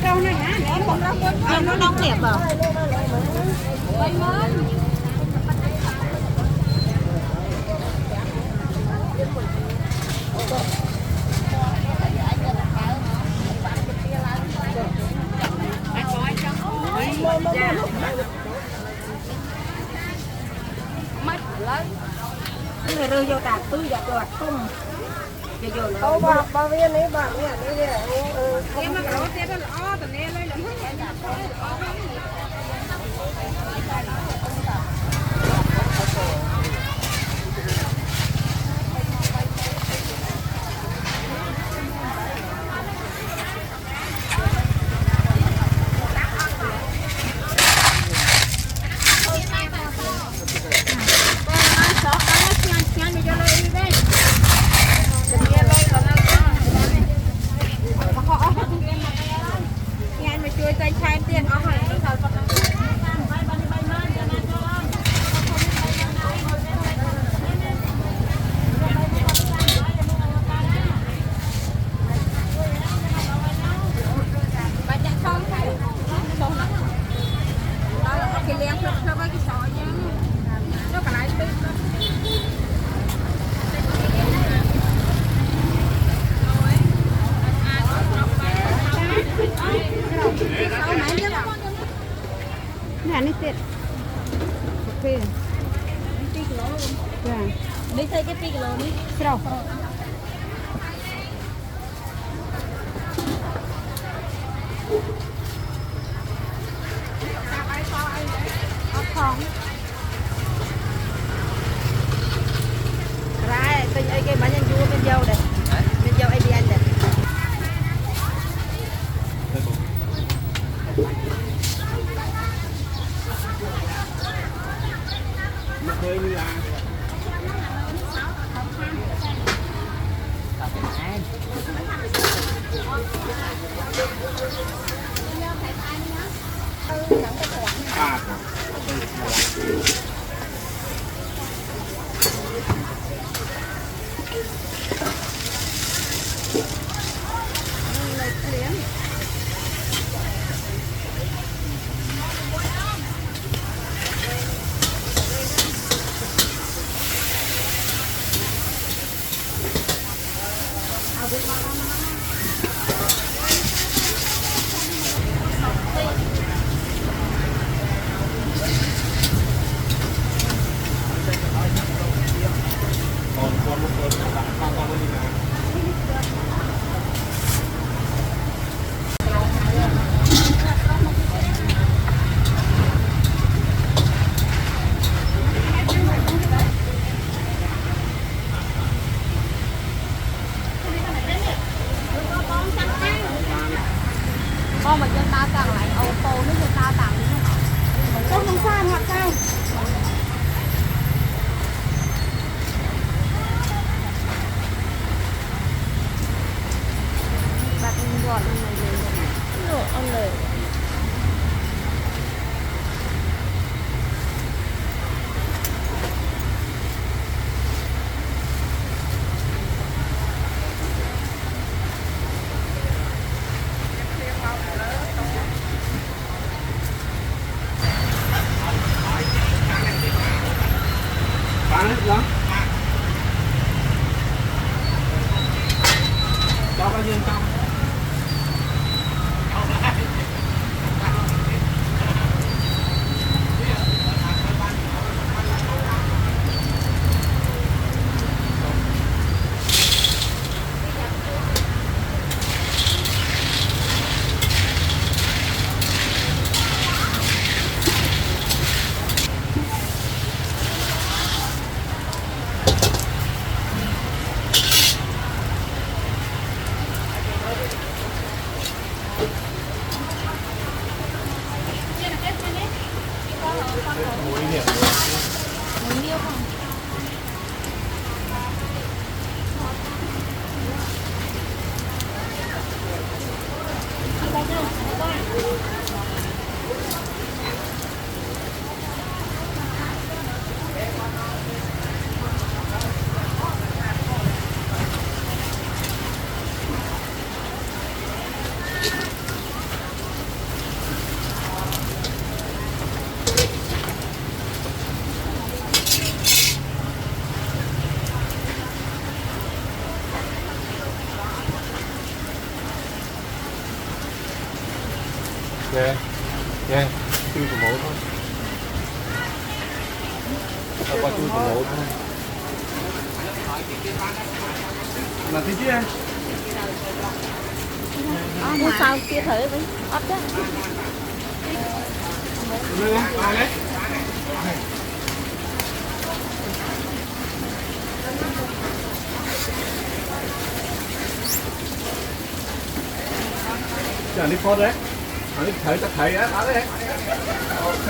rau này hả? Để không rau quên nó nóng đẹp à? Mất lớn. Người rơi vô tạt tươi giặt rồi không. Ô bà viên ấy bà viên ấy em nó có thế đó là tận đây lấy lắm này tiệt ok đi thấy cái pi kilo đi sao ra tình ấy cái bánh nhân chua bên dâu đây bên dâu ai đi ăn đây hơi như là con mà cho tao tặng lại ô tô nó cho tao tặng không sao hoặc sao bạc gọn ông này bán hết lắm cho bao nhiêu trong Nè, nè, chui từ mộ thôi. Tao qua chui từ mộ thôi. Là tí chứ em. Mua sao kia thử đi, ấp đó. Lên á, ba đấy. Chờ đi phốt đấy. Đi thử chắc thầy á, đó đấy. Ok.